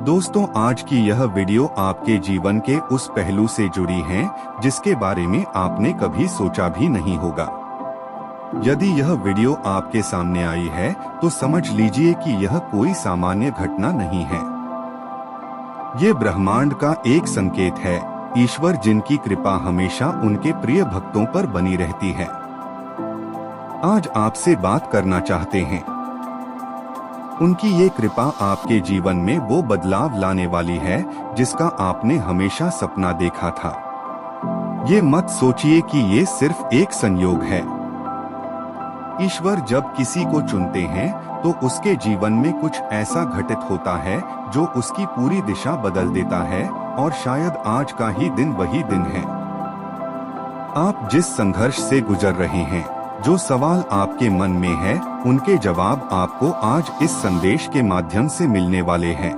दोस्तों, आज की यह वीडियो आपके जीवन के उस पहलू से जुड़ी है जिसके बारे में आपने कभी सोचा भी नहीं होगा। यदि यह वीडियो आपके सामने आई है तो समझ लीजिए कि यह कोई सामान्य घटना नहीं है। ये ब्रह्मांड का एक संकेत है, ईश्वर जिनकी कृपा हमेशा उनके प्रिय भक्तों पर बनी रहती है। आज आपसे बात करना चाहते हैं। उनकी ये कृपा आपके जीवन में वो बदलाव लाने वाली है जिसका आपने हमेशा सपना देखा था। ये मत सोचिए कि ये सिर्फ एक संयोग है। ईश्वर जब किसी को चुनते हैं तो उसके जीवन में कुछ ऐसा घटित होता है जो उसकी पूरी दिशा बदल देता है, और शायद आज का ही दिन वही दिन है। आप जिस संघर्ष से गुजर रहे हैं, जो सवाल आपके मन में है, उनके जवाब आपको आज इस संदेश के माध्यम से मिलने वाले हैं।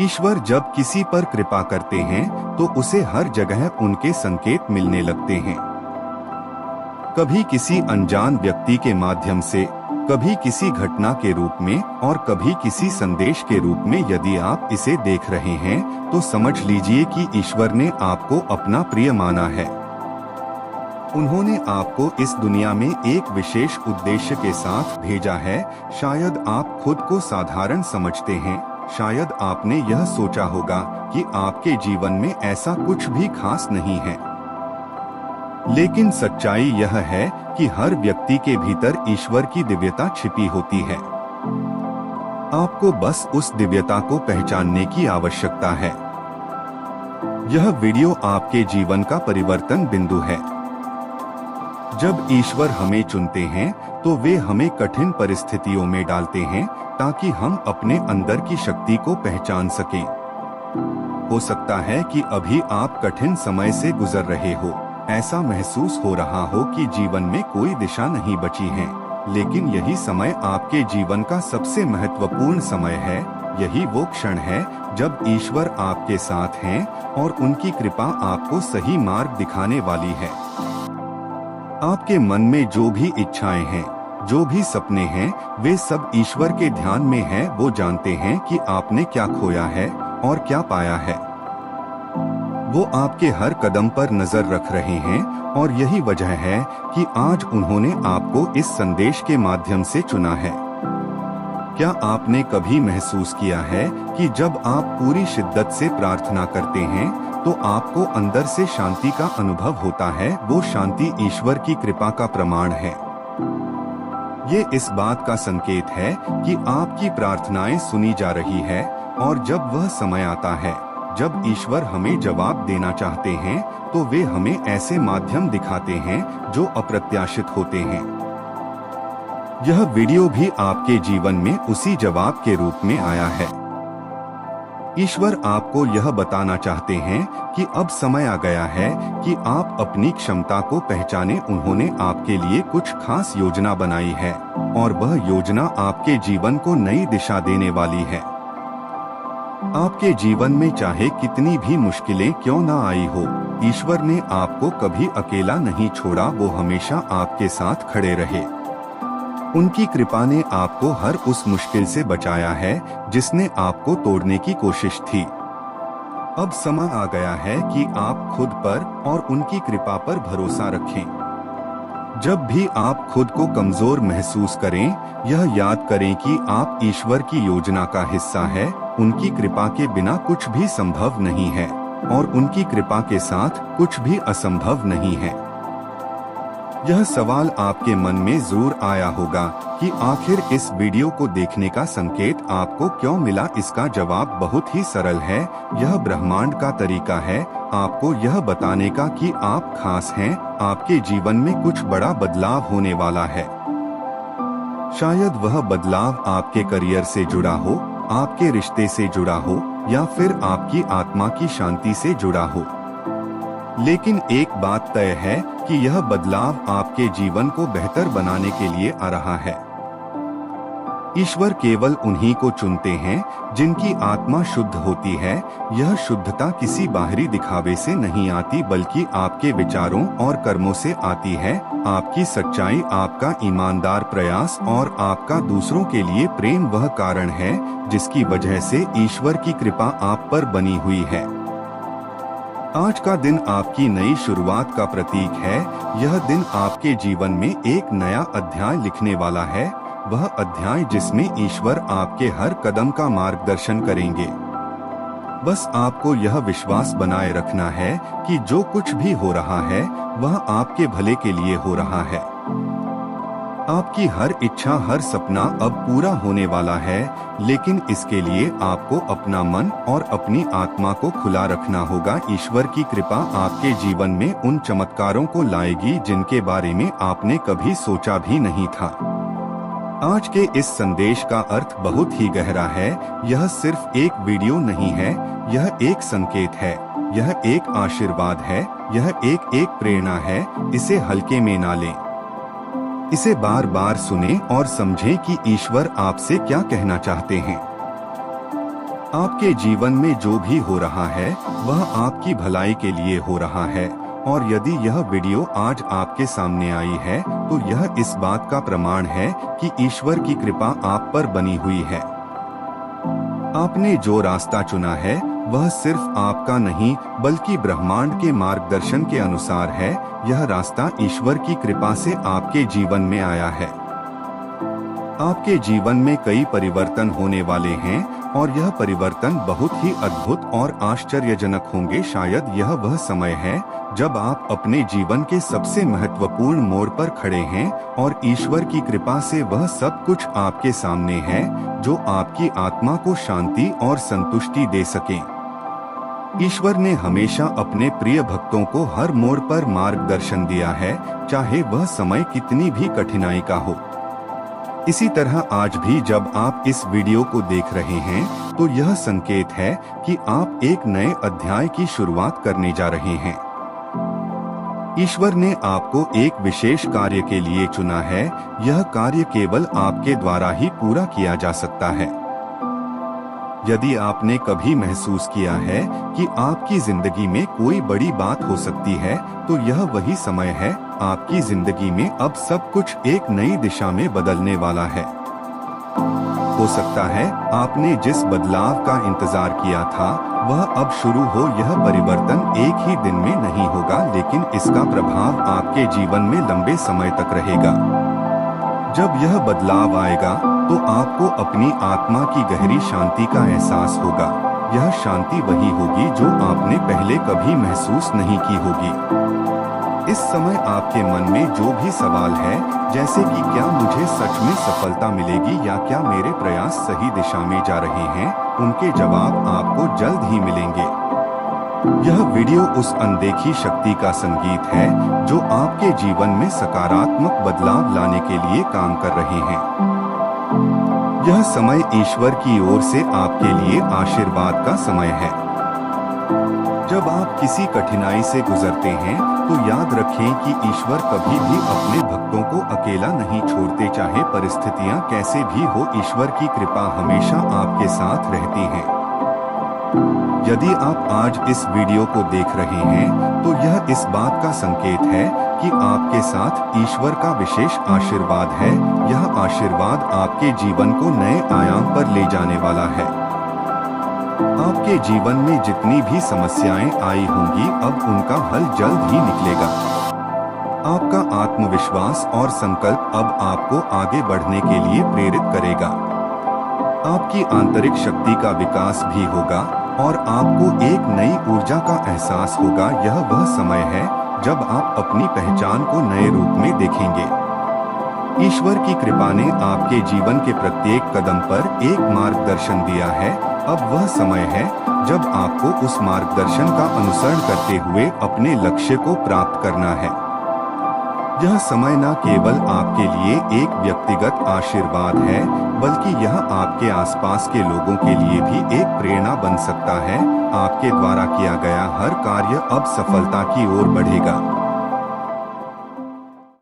ईश्वर जब किसी पर कृपा करते हैं तो उसे हर जगह उनके संकेत मिलने लगते हैं। कभी किसी अनजान व्यक्ति के माध्यम से, कभी किसी घटना के रूप में, और कभी किसी संदेश के रूप में। यदि आप इसे देख रहे हैं तो समझ लीजिए कि ईश्वर ने आपको अपना प्रिय माना है। उन्होंने आपको इस दुनिया में एक विशेष उद्देश्य के साथ भेजा है। शायद आप खुद को साधारण समझते हैं, शायद आपने यह सोचा होगा कि आपके जीवन में ऐसा कुछ भी खास नहीं है। लेकिन सच्चाई यह है कि हर व्यक्ति के भीतर ईश्वर की दिव्यता छिपी होती है। आपको बस उस दिव्यता को पहचानने की आवश्यकता है। यह वीडियो आपके जीवन का परिवर्तन बिंदु है। जब ईश्वर हमें चुनते हैं तो वे हमें कठिन परिस्थितियों में डालते हैं ताकि हम अपने अंदर की शक्ति को पहचान सकें। हो सकता है कि अभी आप कठिन समय से गुजर रहे हो, ऐसा महसूस हो रहा हो कि जीवन में कोई दिशा नहीं बची है। लेकिन यही समय आपके जीवन का सबसे महत्वपूर्ण समय है। यही वो क्षण है जब ईश्वर आपके साथ हैं और उनकी कृपा आपको सही मार्ग दिखाने वाली है। आपके मन में जो भी इच्छाएं हैं, जो भी सपने हैं, वे सब ईश्वर के ध्यान में हैं। वो जानते हैं कि आपने क्या खोया है और क्या पाया है। वो आपके हर कदम पर नजर रख रहे हैं, और यही वजह है कि आज उन्होंने आपको इस संदेश के माध्यम से चुना है। क्या आपने कभी महसूस किया है कि जब आप पूरी शिद्दत से प्रार्थना करते हैं तो आपको अंदर से शांति का अनुभव होता है? वो शांति ईश्वर की कृपा का प्रमाण है। ये इस बात का संकेत है कि आपकी प्रार्थनाएं सुनी जा रही है, और जब वह समय आता है जब ईश्वर हमें जवाब देना चाहते हैं तो वे हमें ऐसे माध्यम दिखाते हैं जो अप्रत्याशित होते हैं। यह वीडियो भी आपके जीवन में उसी जवाब के रूप में आया है। ईश्वर आपको यह बताना चाहते हैं कि अब समय आ गया है कि आप अपनी क्षमता को पहचानें। उन्होंने आपके लिए कुछ खास योजना बनाई है, और वह योजना आपके जीवन को नई दिशा देने वाली है। आपके जीवन में चाहे कितनी भी मुश्किलें क्यों न आई हो, ईश्वर ने आपको कभी अकेला नहीं छोड़ा। वो हमेशा आपके साथ खड़े रहे। उनकी कृपा ने आपको हर उस मुश्किल से बचाया है जिसने आपको तोड़ने की कोशिश थी। अब समय आ गया है कि आप खुद पर और उनकी कृपा पर भरोसा रखें। जब भी आप खुद को कमजोर महसूस करें, यह याद करें कि आप ईश्वर की योजना का हिस्सा है। उनकी कृपा के बिना कुछ भी संभव नहीं है, और उनकी कृपा के साथ कुछ भी असंभव नहीं है। यह सवाल आपके मन में जरूर आया होगा कि आखिर इस वीडियो को देखने का संकेत आपको क्यों मिला। इसका जवाब बहुत ही सरल है। यह ब्रह्मांड का तरीका है आपको यह बताने का कि आप खास हैं। आपके जीवन में कुछ बड़ा बदलाव होने वाला है। शायद वह बदलाव आपके करियर से जुड़ा हो, आपके रिश्ते से जुड़ा हो, या फिर आपकी आत्मा की शांति से जुड़ा हो। लेकिन एक बात तय है कि यह बदलाव आपके जीवन को बेहतर बनाने के लिए आ रहा है। ईश्वर केवल उन्हीं को चुनते हैं जिनकी आत्मा शुद्ध होती है। यह शुद्धता किसी बाहरी दिखावे से नहीं आती बल्कि आपके विचारों और कर्मों से आती है। आपकी सच्चाई, आपका ईमानदार प्रयास और आपका दूसरों के लिए प्रेम वह कारण है जिसकी वजह से ईश्वर की कृपा आप पर बनी हुई है। आज का दिन आपकी नई शुरुआत का प्रतीक है। यह दिन आपके जीवन में एक नया अध्याय लिखने वाला है, वह अध्याय जिसमें ईश्वर आपके हर कदम का मार्गदर्शन करेंगे। बस आपको यह विश्वास बनाए रखना है कि जो कुछ भी हो रहा है वह आपके भले के लिए हो रहा है। आपकी हर इच्छा, हर सपना अब पूरा होने वाला है, लेकिन इसके लिए आपको अपना मन और अपनी आत्मा को खुला रखना होगा। ईश्वर की कृपा आपके जीवन में उन चमत्कारों को लाएगी जिनके बारे में आपने कभी सोचा भी नहीं था। आज के इस संदेश का अर्थ बहुत ही गहरा है। यह सिर्फ एक वीडियो नहीं है, यह एक संकेत है, यह एक आशीर्वाद है, यह एक प्रेरणा है। इसे हल्के में ना लें। इसे बार बार सुनें और समझें कि ईश्वर आपसे क्या कहना चाहते हैं। आपके जीवन में जो भी हो रहा है वह आपकी भलाई के लिए हो रहा है, और यदि यह वीडियो आज आपके सामने आई है तो यह इस बात का प्रमाण है कि ईश्वर की कृपा आप पर बनी हुई है। आपने जो रास्ता चुना है वह सिर्फ आपका नहीं बल्कि ब्रह्मांड के मार्गदर्शन के अनुसार है। यह रास्ता ईश्वर की कृपा से आपके जीवन में आया है। आपके जीवन में कई परिवर्तन होने वाले हैं और यह परिवर्तन बहुत ही अद्भुत और आश्चर्यजनक होंगे। शायद यह वह समय है जब आप अपने जीवन के सबसे महत्वपूर्ण मोड़ पर खड़े हैं और ईश्वर की कृपा से वह सब कुछ आपके सामने है जो आपकी आत्मा को शांति और संतुष्टि दे सके। ईश्वर ने हमेशा अपने प्रिय भक्तों को हर मोड़ पर मार्गदर्शन दिया है, चाहे वह समय कितनी भी कठिनाई का हो। इसी तरह आज भी जब आप इस वीडियो को देख रहे हैं तो यह संकेत है कि आप एक नए अध्याय की शुरुआत करने जा रहे हैं। ईश्वर ने आपको एक विशेष कार्य के लिए चुना है। यह कार्य केवल आपके द्वारा ही पूरा किया जा सकता है। यदि आपने कभी महसूस किया है कि आपकी जिंदगी में कोई बड़ी बात हो सकती है तो यह वही समय है। आपकी जिंदगी में अब सब कुछ एक नई दिशा में बदलने वाला है। हो सकता है आपने जिस बदलाव का इंतजार किया था वह अब शुरू हो। यह परिवर्तन एक ही दिन में नहीं होगा, लेकिन इसका प्रभाव आपके जीवन में लंबे समय तक रहेगा। जब यह बदलाव आएगा तो आपको अपनी आत्मा की गहरी शांति का एहसास होगा। यह शांति वही होगी जो आपने पहले कभी महसूस नहीं की होगी। इस समय आपके मन में जो भी सवाल है, जैसे कि क्या मुझे सच में सफलता मिलेगी या क्या मेरे प्रयास सही दिशा में जा रहे हैं, उनके जवाब आपको जल्द ही मिलेंगे। यह वीडियो उस अनदेखी शक्ति का संगीत है जो आपके जीवन में सकारात्मक बदलाव लाने के लिए काम कर रहे हैं। यह समय ईश्वर की ओर से आपके लिए आशीर्वाद का समय है। जब आप किसी कठिनाई से गुजरते हैं तो याद रखें कि ईश्वर कभी भी अपने भक्तों को अकेला नहीं छोड़ते। चाहे परिस्थितियां कैसे भी हो, ईश्वर की कृपा हमेशा आपके साथ रहती है। यदि आप आज इस वीडियो को देख रहे हैं तो यह इस बात का संकेत है कि आपके साथ ईश्वर का विशेष आशीर्वाद है। यह आशीर्वाद आपके जीवन को नए आयाम पर ले जाने वाला है। आपके जीवन में जितनी भी समस्याएं आई होंगी अब उनका हल जल्द ही निकलेगा। आपका आत्मविश्वास और संकल्प अब आपको आगे बढ़ने के लिए प्रेरित करेगा। आपकी आंतरिक शक्ति का विकास भी होगा और आपको एक नई ऊर्जा का एहसास होगा। यह वह समय है जब आप अपनी पहचान को नए रूप में देखेंगे। ईश्वर की कृपा ने आपके जीवन के प्रत्येक कदम पर एक मार्गदर्शन दिया है। अब वह समय है जब आपको उस मार्गदर्शन का अनुसरण करते हुए अपने लक्ष्य को प्राप्त करना है। यह समय न केवल आपके लिए एक व्यक्तिगत आशीर्वाद है, बल्कि यह आपके आसपास के लोगों के लिए भी एक प्रेरणा बन सकता है। आपके द्वारा किया गया हर कार्य अब सफलता की ओर बढ़ेगा।